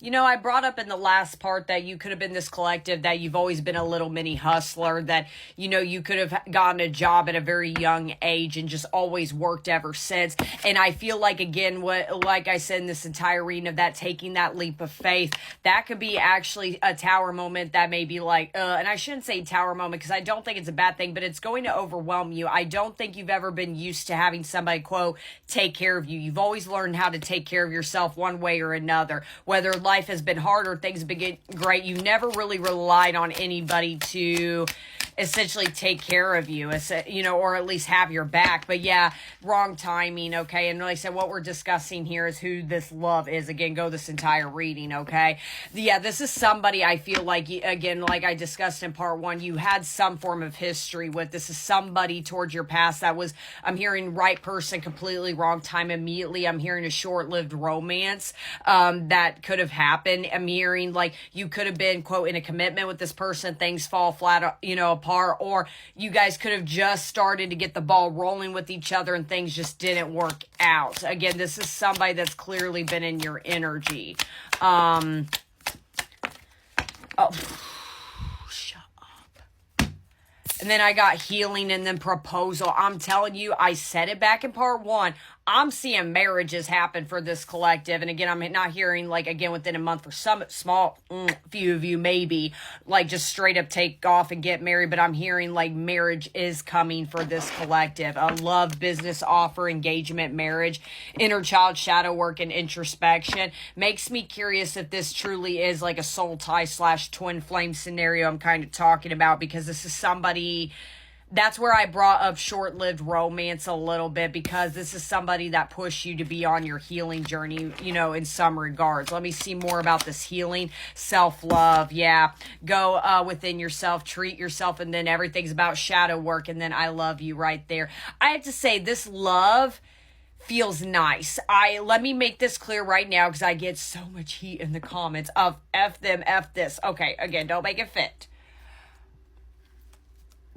You know, I brought up in the last part that you could have been this collective, that you've always been a little mini hustler, that, you know, you could have gotten a job at a very young age and just always worked ever since. And I feel like, again, like I said in this entire reading of that, taking that leap of faith, that could be actually a tower moment that may be like, and I shouldn't say tower moment because I don't think it's a bad thing, but it's going to overwhelm you. I don't think you've ever been used to having somebody, quote, take care of you. You've always learned how to take care of yourself one way or another, whether life has been hard or things have been great. You never really relied on anybody to essentially take care of you, you know, or at least have your back. But yeah, wrong timing, okay? And like I said, what we're discussing here is who this love is. Again, go this entire reading, okay? Yeah, this is somebody I feel like, again, like I discussed in part one, you had some form of history with. This is somebody towards your past that was, I'm hearing right person, completely wrong time immediately. I'm hearing a short-lived romance that could have happened. I'm hearing like you could have been, quote, in a commitment with this person, things fall flat, you know, apart, or you guys could have just started to get the ball rolling with each other and things just didn't work out. Again, this is somebody that's clearly been in your energy. Oh, shut up. And then I got healing and then proposal. I'm telling you, I said it back in part one. I'm seeing marriages happen for this collective. And again, I'm not hearing like, again, within a month for some small few of you, maybe like just straight up take off and get married. But I'm hearing like marriage is coming for this collective. A love, business, offer, engagement, marriage, inner child, shadow work, and introspection. Makes me curious if this truly is like a soul tie / twin flame scenario I'm kind of talking about, because this is somebody. That's where I brought up short-lived romance a little bit, because this is somebody that pushed you to be on your healing journey, you know, in some regards. Let me see more about this healing. Self-love, yeah. Go within yourself, treat yourself, and then everything's about shadow work, and then I love you right there. I have to say, this love feels nice. Let me make this clear right now, because I get so much heat in the comments of F them, F this. Okay, again, don't make it fit.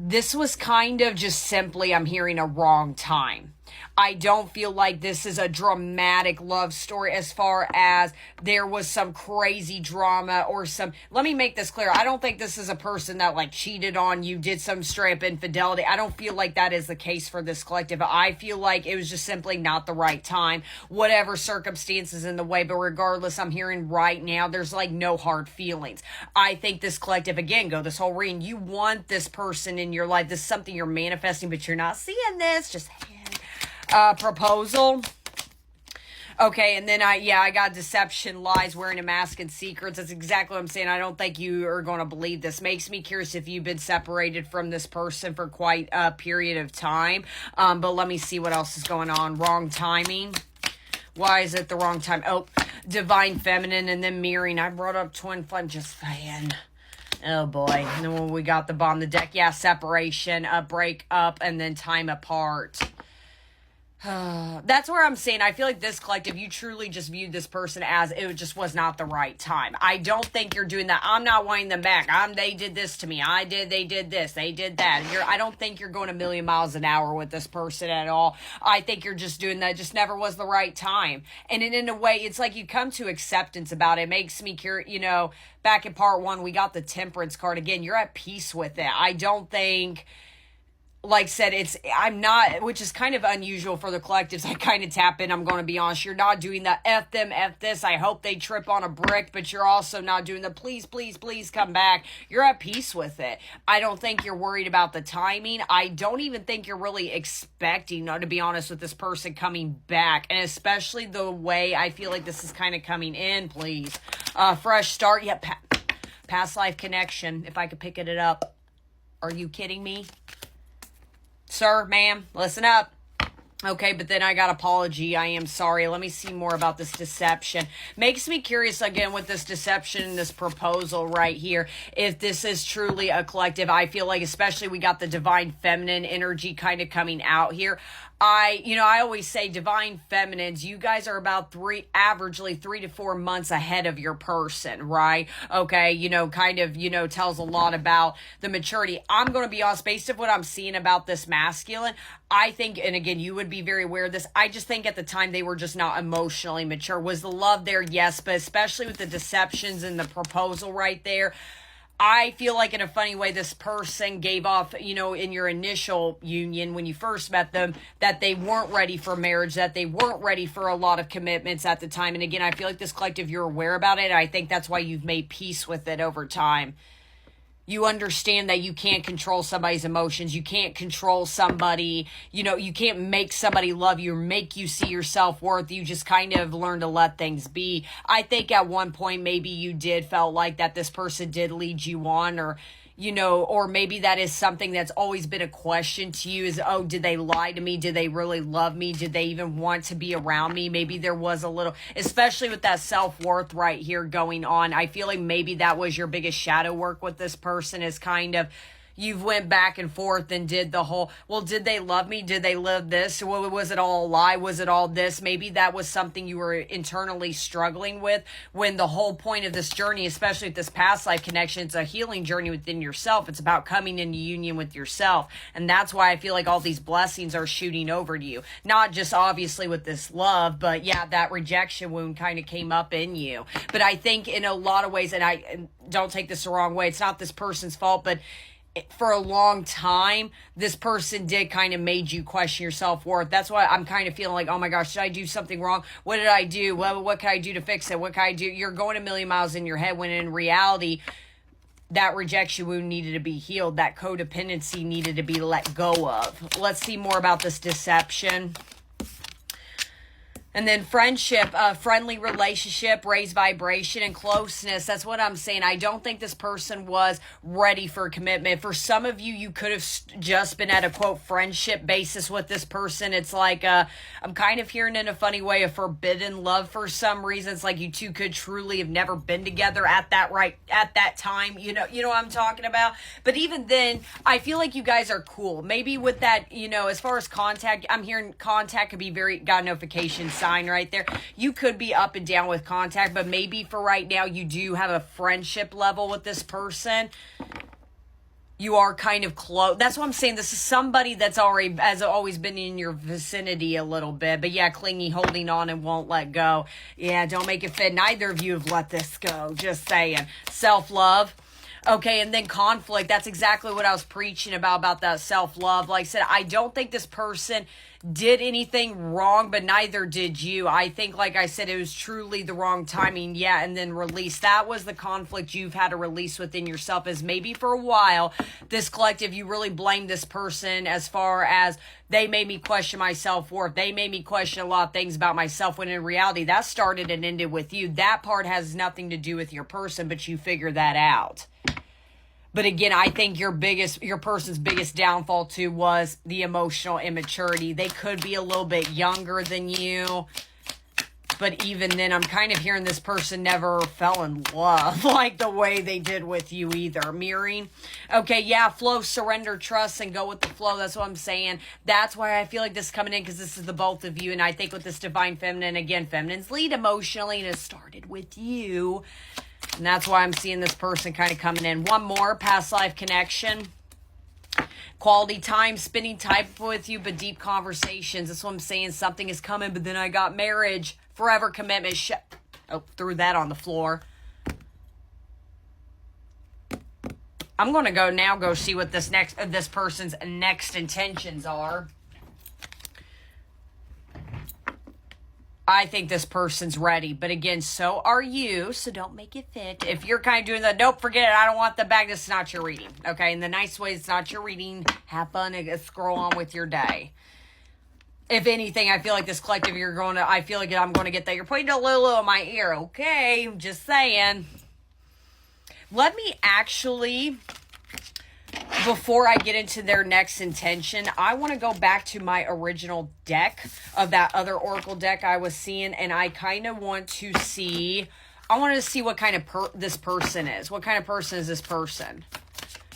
This was kind of just simply, I'm hearing a wrong time. I don't feel like this is a dramatic love story as far as there was some crazy drama or some, let me make this clear. I don't think this is a person that like cheated on you, did some straight up infidelity. I don't feel like that is the case for this collective. I feel like it was just simply not the right time, whatever circumstances in the way. But regardless, I'm hearing right now, there's like no hard feelings. I think this collective, again, go this whole reading, you want this person in your life. This is something you're manifesting, but you're not seeing this. Just proposal. Okay, and then I got deception, lies, wearing a mask, and secrets. That's exactly what I'm saying. I don't think you are going to believe this. Makes me curious if you've been separated from this person for quite a period of time. But let me see what else is going on. Wrong timing. Why is it the wrong time? Oh, divine feminine, and then mirroring. I brought up twin flame, just saying. Oh boy. And then when we got the bottom of the deck, yeah, separation, a break up, and then time apart. That's where I'm saying I feel like this collective, you truly just viewed this person as it just was not the right time. I don't think you're doing that. I'm not wanting them back. They did this to me. They did this. They did that. I don't think you're going a million miles an hour with this person at all. I think you're just doing that. It just never was the right time. And in a way, it's like you come to acceptance about it. It makes me curious, you know, back in part one, we got the Temperance card. Again, you're at peace with it. I don't think, like I said, I'm not, which is kind of unusual for the collectives. I kind of tap in, I'm going to be honest. You're not doing the F them, F this. I hope they trip on a brick, but you're also not doing the please, please, please come back. You're at peace with it. I don't think you're worried about the timing. I don't even think you're really expecting, to be honest, with this person coming back. And especially the way I feel like this is kind of coming in, please. Fresh start. Yep. Past life connection. If I could pick it up. Are you kidding me? Sir, ma'am, listen up. Okay, but then I got apology. I am sorry. Let me see more about this deception. Makes me curious again with this deception, this proposal right here, if this is truly a collective. I feel like especially we got the divine feminine energy kind of coming out here. I always say divine feminines, you guys are about averagely 3 to 4 months ahead of your person, right? Okay, tells a lot about the maturity. I'm going to be honest, based on what I'm seeing about this masculine, I think, and again, you would be very aware of this, I just think at the time they were just not emotionally mature. Was the love there? Yes, but especially with the deceptions and the proposal right there, I feel like in a funny way, this person gave off, in your initial union, when you first met them, that they weren't ready for marriage, that they weren't ready for a lot of commitments at the time. And again, I feel like this collective, you're aware about it. I think that's why you've made peace with it over time. You understand that you can't control somebody's emotions. You can't control somebody. You can't make somebody love you or make you see your self-worth. You just kind of learn to let things be. I think at one point, maybe you felt like that this person did lead you on, or maybe that is something that's always been a question to you is, oh, did they lie to me? Did they really love me? Did they even want to be around me? Maybe there was a little, especially with that self-worth right here going on. I feel like maybe that was your biggest shadow work with this person, is kind of, you've went back and forth and did the whole, well, did they love me? Did they live this? Was it all a lie? Was it all this? Maybe that was something you were internally struggling with, when the whole point of this journey, especially with this past life connection, it's a healing journey within yourself. It's about coming into union with yourself. And that's why I feel like all these blessings are shooting over to you. Not just obviously with this love, but yeah, that rejection wound kind of came up in you. But I think in a lot of ways, and don't take this the wrong way, it's not this person's fault, but for a long time, this person did kind of made you question your self-worth. That's why I'm kind of feeling like, oh my gosh, did I do something wrong? What did I do? Well, what can I do to fix it? What can I do? You're going a million miles in your head, when in reality, that rejection wound needed to be healed. That codependency needed to be let go of. Let's see more about this deception. And then friendship, friendly relationship, raised vibration and closeness. That's what I'm saying. I don't think this person was ready for commitment. For some of you, you could have just been at a quote friendship basis with this person. It's like, I'm kind of hearing in a funny way, a forbidden love for some reason. It's like you two could truly have never been together at that time. You know what I'm talking about? But even then, I feel like you guys are cool. Maybe with that, as far as contact, I'm hearing contact could be got notifications sign right there. You could be up and down with contact, but maybe for right now you do have a friendship level with this person. You are kind of close. That's what I'm saying. This is somebody that's has always been in your vicinity a little bit. But yeah, clingy, holding on and won't let go. Yeah, don't make it fit. Neither of you have let this go. Just saying. Self-love. Okay, and then conflict. That's exactly what I was preaching about that self-love. Like I said, I don't think this person did anything wrong, but neither did you. I think, like I said, it was truly the wrong timing. Yeah, and then release. That was the conflict you've had to release within yourself, is maybe for a while, this collective, you really blame this person as far as they made me question my self-worth. They made me question a lot of things about myself, when in reality, that started and ended with you. That part has nothing to do with your person, but you figure that out. But again, I think your person's biggest downfall too was the emotional immaturity. They could be a little bit younger than you. But even then, I'm kind of hearing this person never fell in love like the way they did with you either. Mirroring. Okay, yeah, flow, surrender, trust, and go with the flow. That's what I'm saying. That's why I feel like this is coming in, because this is the both of you. And I think with this divine feminine, again, feminines lead emotionally, and it started with you. And that's why I'm seeing this person kind of coming in. One more, past life connection. Quality time, spending time with you, but deep conversations. That's what I'm saying. Something is coming, but then I got marriage, forever commitment. Threw that on the floor. I'm going to go see what this person's next intentions are. I think this person's ready, but again, so are you, so don't make it fit. If you're kind of doing that, nope, forget it, I don't want the bag, this is not your reading, okay? In the nice way, it's not your reading. Have fun and scroll on with your day. If anything, I feel like this collective, I feel like I'm going to get that. You're putting a little in my ear, okay? I'm just saying. Let me actually, before I get into their next intention, I want to go back to my original deck of that other oracle deck I was seeing, and I kind of want to see, what kind of this person is. What kind of person is this person?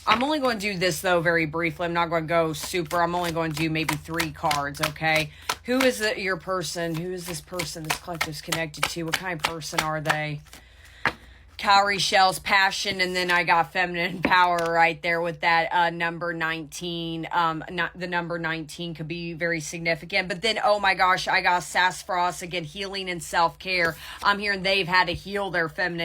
I'm only going to do this, though, very briefly. I'm not going to go super. I'm only going to do maybe 3 cards, okay? Who is your person? Who is this person this collective's connected to? What kind of person are they? Cowrie shells, passion, and then I got feminine power right there with that number 19. The number 19 could be very significant. But then, oh my gosh, I got sassafras again, healing and self-care. I'm hearing they've had to heal their feminine